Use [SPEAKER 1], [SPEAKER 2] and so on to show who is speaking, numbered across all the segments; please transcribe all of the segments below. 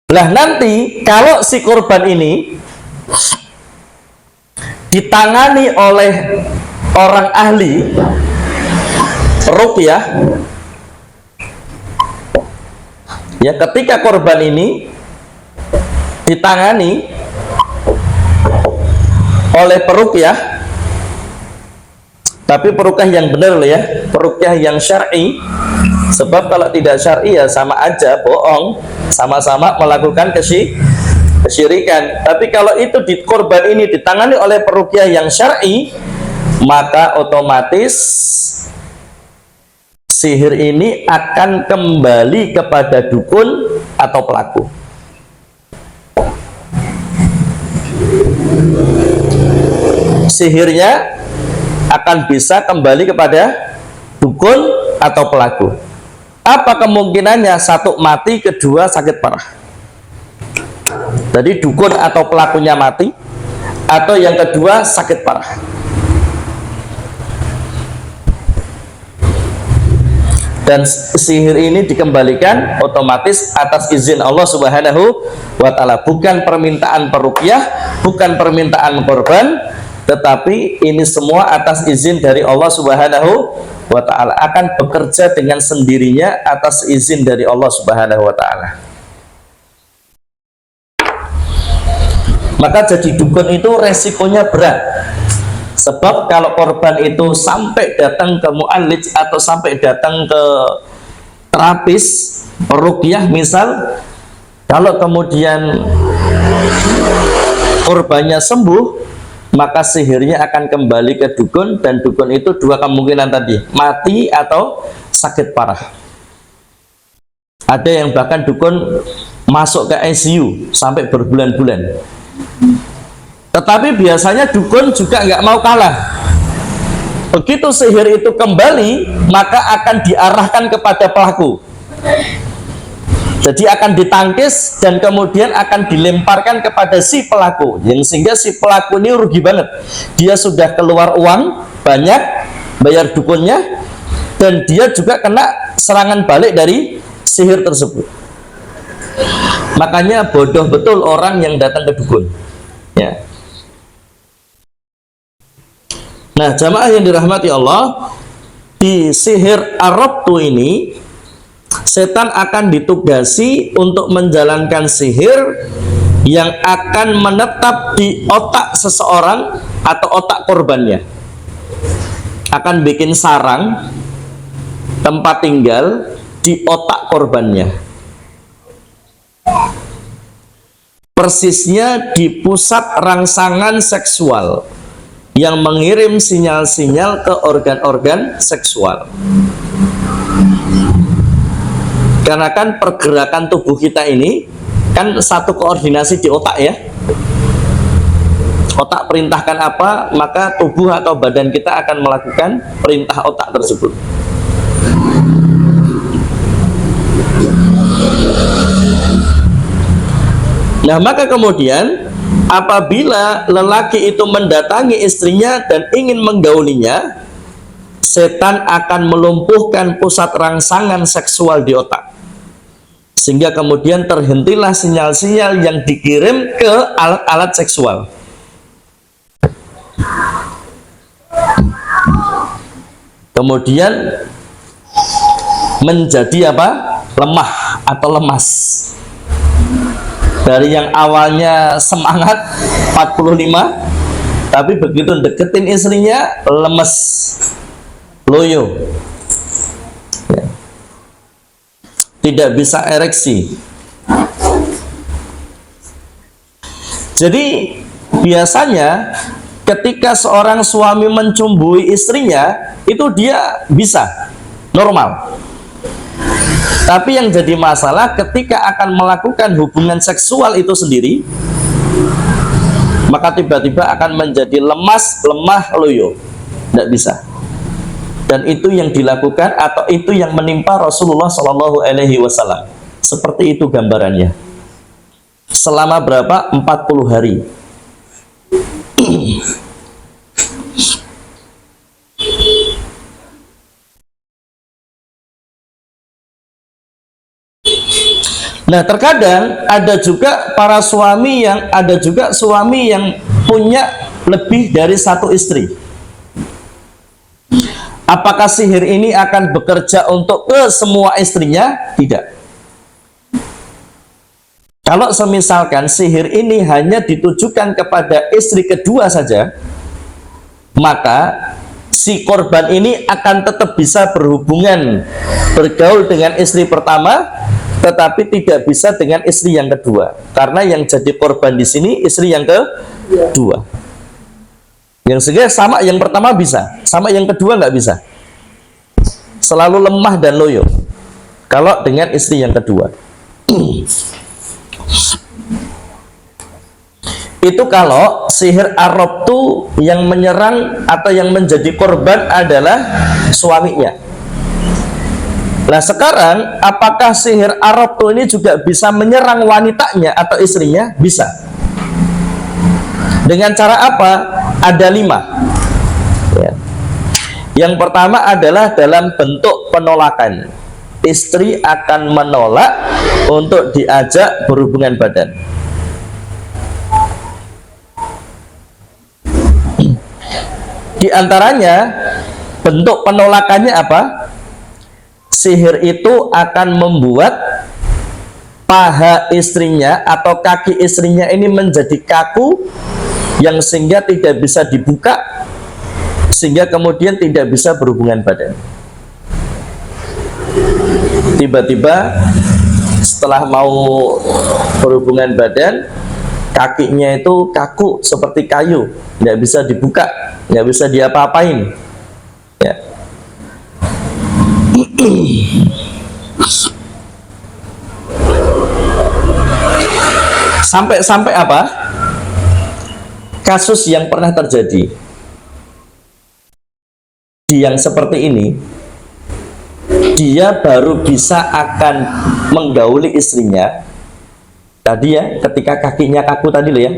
[SPEAKER 1] Lah nanti kalau si korban ini ditangani oleh orang ahli ruqyah, ya, ketika korban ini ditangani oleh peruqyah, tapi peruqyah yang benar loh ya, peruqyah yang syar'i. Sebab kalau tidak syar'i ya sama aja bohong, sama-sama melakukan kesyirikan. Tapi kalau itu di korban ini ditangani oleh peruqyah yang syar'i, maka otomatis sihir ini akan kembali kepada dukun atau pelaku. Sihirnya akan bisa kembali kepada dukun atau pelaku. Apa kemungkinannya? Satu, mati, kedua, sakit parah. Jadi dukun atau pelakunya mati, atau yang kedua sakit parah. Dan sihir ini dikembalikan otomatis atas izin Allah Subhanahu wa ta'ala, bukan permintaan peruqyah, bukan permintaan korban, tetapi ini semua atas izin dari Allah Subhanahu wa ta'ala, akan bekerja dengan sendirinya atas izin dari Allah Subhanahu wa ta'ala. Maka jadi dukun itu resikonya berat. Sebab kalau korban itu sampai datang ke mu'alij atau sampai datang ke terapis peruqyah misal, kalau kemudian korbannya sembuh, maka sihirnya akan kembali ke dukun, dan dukun itu dua kemungkinan tadi, mati atau sakit parah. Ada yang bahkan dukun masuk ke ICU sampai berbulan-bulan. Tetapi biasanya dukun juga nggak mau kalah. Begitu sihir itu kembali, maka akan diarahkan kepada pelaku. Jadi akan ditangkis dan kemudian akan dilemparkan kepada si pelaku, yang sehingga si pelaku ini rugi banget. Dia sudah keluar uang banyak bayar dukunnya, dan dia juga kena serangan balik dari sihir tersebut. Makanya bodoh betul orang yang datang ke dukun, ya. Nah, jamaah yang dirahmati Allah, di sihir ar-rabtu ini setan akan ditugasi untuk menjalankan sihir yang akan menetap di otak seseorang atau otak korbannya. Akan bikin sarang tempat tinggal di otak korbannya. Persisnya di pusat rangsangan seksual yang mengirim sinyal-sinyal ke organ-organ seksual. Karena kan pergerakan tubuh kita ini kan satu koordinasi di otak ya. Otak perintahkan apa, maka tubuh atau badan kita akan melakukan perintah otak tersebut. Nah, maka kemudian apabila lelaki itu mendatangi istrinya dan ingin menggaulinya, setan akan melumpuhkan pusat rangsangan seksual di otak, sehingga kemudian terhentilah sinyal-sinyal yang dikirim ke alat-alat seksual. Kemudian menjadi apa? Lemah atau lemas. Dari yang awalnya semangat 45, tapi begitu deketin istrinya lemes, loyo, ya. Tidak bisa ereksi. Jadi biasanya ketika seorang suami mencumbui istrinya, itu dia bisa normal. Tapi yang jadi masalah ketika akan melakukan hubungan seksual itu sendiri, maka tiba-tiba akan menjadi lemas, lemah, loyo, tidak bisa. Dan itu yang dilakukan atau itu yang menimpa Rasulullah Shallallahu Alaihi Wasallam. Seperti itu gambarannya. Selama berapa? 40 hari. Nah, terkadang ada juga suami yang punya lebih dari satu istri. Apakah sihir ini akan bekerja untuk ke semua istrinya? Tidak. Kalau semisalkan sihir ini hanya ditujukan kepada istri kedua saja, maka si korban ini akan tetap bisa bergaul dengan istri pertama, tetapi tidak bisa dengan istri yang kedua, karena yang jadi korban di sini istri yang kedua. Yang sehingga sama yang pertama bisa, sama yang kedua nggak bisa. Selalu lemah dan loyo kalau dengan istri yang kedua. Itu kalau sihir arrabtu yang menyerang atau yang menjadi korban adalah suaminya. Nah, sekarang apakah sihir arrabtu ini juga bisa menyerang wanitanya atau istrinya? Bisa. Dengan cara apa? Ada 5 ya. Yang pertama adalah dalam bentuk penolakan. Istri akan menolak untuk diajak berhubungan badan. Di antaranya bentuk penolakannya apa? Sihir itu akan membuat paha istrinya atau kaki istrinya ini menjadi kaku, yang sehingga tidak bisa dibuka, sehingga kemudian tidak bisa berhubungan badan. Tiba-tiba setelah mau berhubungan badan, kakinya itu kaku seperti kayu, nggak bisa dibuka, nggak bisa diapa-apain ya. Sampai apa? Kasus yang pernah terjadi di yang seperti ini, dia baru bisa akan menggauli istrinya tadi ya, ketika kakinya kaku tadi loh ya.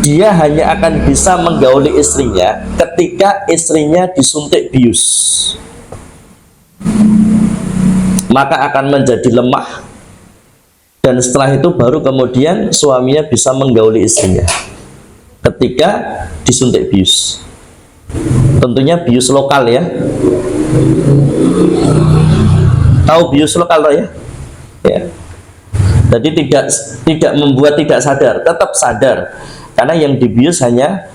[SPEAKER 1] Dia hanya akan bisa menggauli istrinya ketika istrinya disuntik bius, maka akan menjadi lemah, dan setelah itu baru kemudian suaminya bisa menggauli istrinya ketika disuntik bius. Tentunya bius lokal ya. Tahu bius lokal loh ya? Ya. Jadi tidak membuat tidak sadar, tetap sadar, karena yang dibius hanya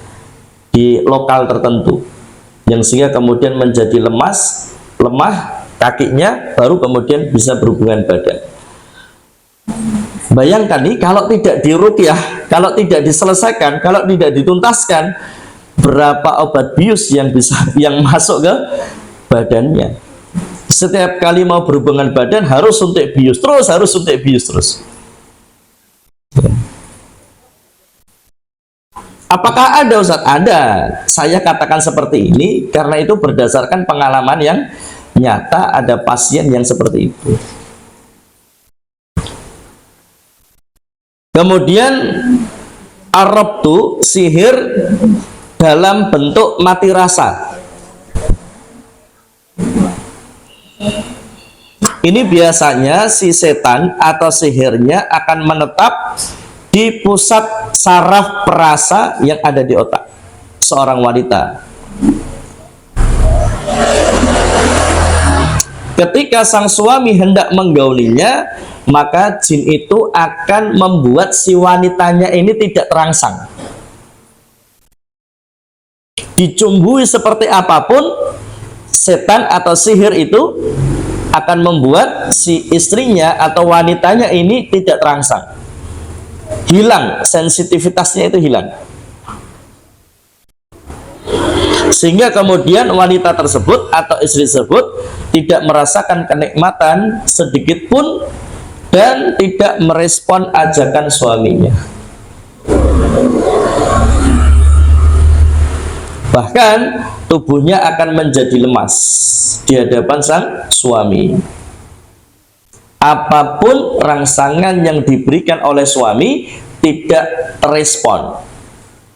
[SPEAKER 1] di lokal tertentu, yang sehingga kemudian menjadi lemah kakinya, baru kemudian bisa berhubungan badan. Bayangkan nih, kalau tidak diruqyah, kalau tidak diselesaikan, kalau tidak dituntaskan, berapa obat bius yang masuk ke badannya. Setiap kali mau berhubungan badan harus suntik bius terus, harus suntik bius terus. Apakah ada, Ustaz? Ada. Saya katakan seperti ini karena itu berdasarkan pengalaman yang nyata, ada pasien yang seperti itu. Kemudian arrabtu, sihir dalam bentuk mati rasa. Ini biasanya si setan atau sihirnya akan menetap di pusat saraf perasa yang ada di otak seorang wanita. Ketika sang suami hendak menggaulinya, maka jin itu akan membuat si wanitanya ini tidak terangsang. Dicumbui seperti apapun, setan atau sihir itu akan membuat si istrinya atau wanitanya ini tidak terangsang, hilang, sensitivitasnya itu hilang, sehingga kemudian wanita tersebut atau istri tersebut tidak merasakan kenikmatan sedikit pun dan tidak merespon ajakan suaminya. Bahkan tubuhnya akan menjadi lemas di hadapan sang suami. Apapun rangsangan yang diberikan oleh suami tidak terespon.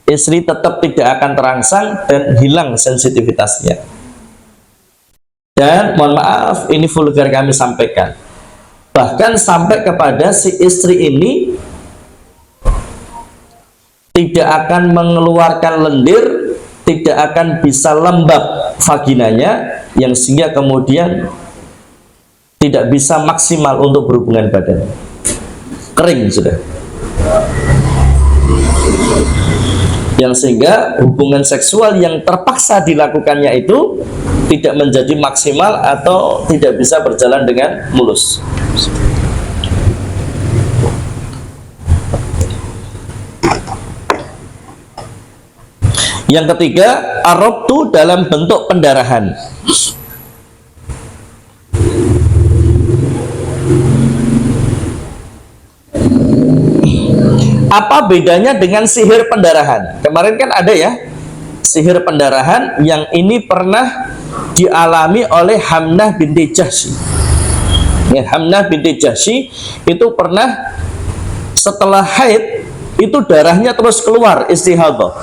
[SPEAKER 1] Istri tetap tidak akan terangsang dan hilang sensitivitasnya. Dan mohon maaf, ini vulgar kami sampaikan. bahkan sampai kepada si istri ini tidak akan mengeluarkan lendir, tidak akan bisa lembab vaginanya, yang sehingga kemudian tidak bisa maksimal untuk berhubungan badan, kering sudah, yang sehingga hubungan seksual yang terpaksa dilakukannya itu tidak menjadi maksimal atau tidak bisa berjalan dengan mulus. Yang ketiga, arabtu dalam bentuk pendarahan. Apa bedanya dengan sihir pendarahan? Kemarin kan ada ya sihir pendarahan yang ini pernah dialami oleh Hamnah binti Jahsy. Ya, Hamnah binti Jahsy itu pernah setelah haid itu darahnya terus keluar, istihadah,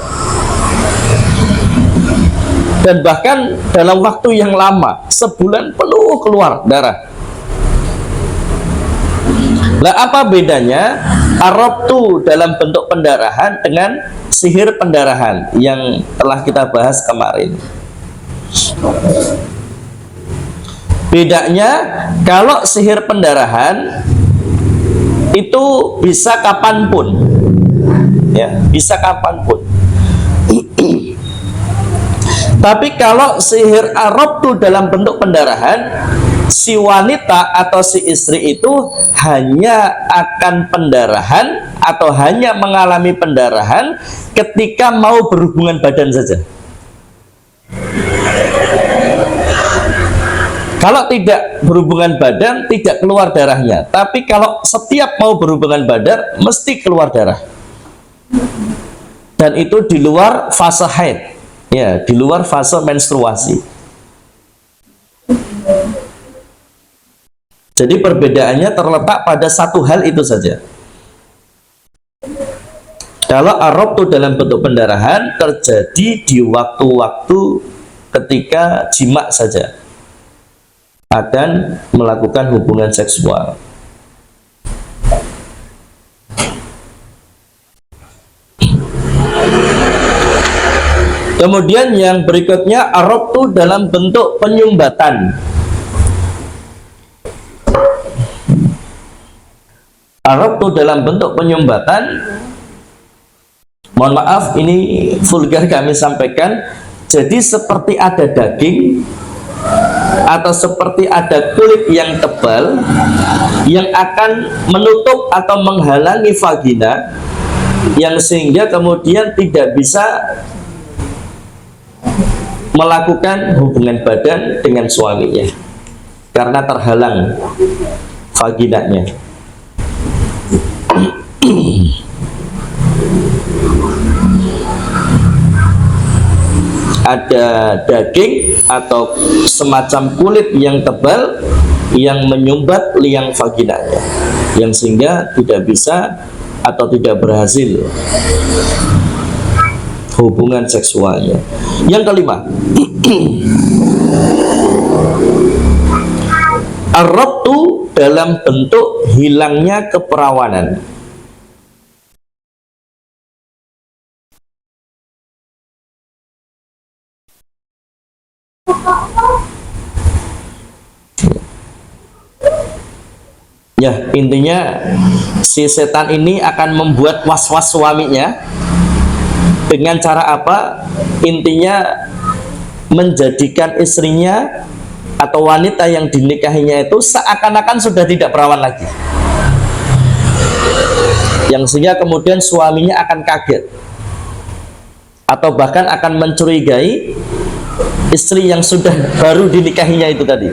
[SPEAKER 1] dan bahkan dalam waktu yang lama, sebulan penuh keluar darah. Nah, apa bedanya arabtu dalam bentuk pendarahan dengan sihir pendarahan yang telah kita bahas kemarin? Bedanya, kalau sihir pendarahan itu bisa kapanpun, ya, bisa kapanpun. Tapi kalau sihir arabtu dalam bentuk pendarahan, si wanita atau si istri itu hanya akan pendarahan atau hanya mengalami pendarahan ketika mau berhubungan badan saja. Kalau tidak berhubungan badan, tidak keluar darahnya. Tapi kalau setiap mau berhubungan badan, mesti keluar darah. Dan itu di luar fase haid, ya, di luar fase menstruasi. Jadi perbedaannya terletak pada satu hal itu saja. Kalau arabtu dalam bentuk pendarahan terjadi di waktu-waktu ketika jima saja, akan melakukan hubungan seksual. Kemudian yang berikutnya arabtu dalam bentuk penyumbatan. Arabtu dalam bentuk penyumbatan, mohon maaf ini vulgar kami sampaikan, jadi seperti ada daging atau seperti ada kulit yang tebal yang akan menutup atau menghalangi vagina, yang sehingga kemudian tidak bisa melakukan hubungan badan dengan suaminya karena terhalang vaginanya. Ada daging atau semacam kulit yang tebal yang menyumbat liang vaginanya, yang sehingga tidak bisa atau tidak berhasil hubungan seksualnya. Yang kelima, arabtu dalam bentuk hilangnya keperawanan. Ya, intinya si setan ini akan membuat was-was suaminya dengan cara apa? Intinya menjadikan istrinya atau wanita yang dinikahinya itu seakan-akan sudah tidak perawan lagi, yang sehingga kemudian suaminya akan kaget atau bahkan akan mencurigai istri yang sudah baru dinikahinya itu tadi.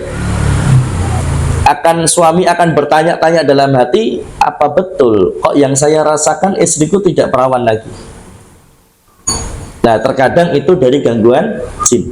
[SPEAKER 1] Suami akan bertanya-tanya dalam hati, apa betul kok yang saya rasakan istriku tidak perawan lagi? Nah, terkadang itu dari gangguan jin.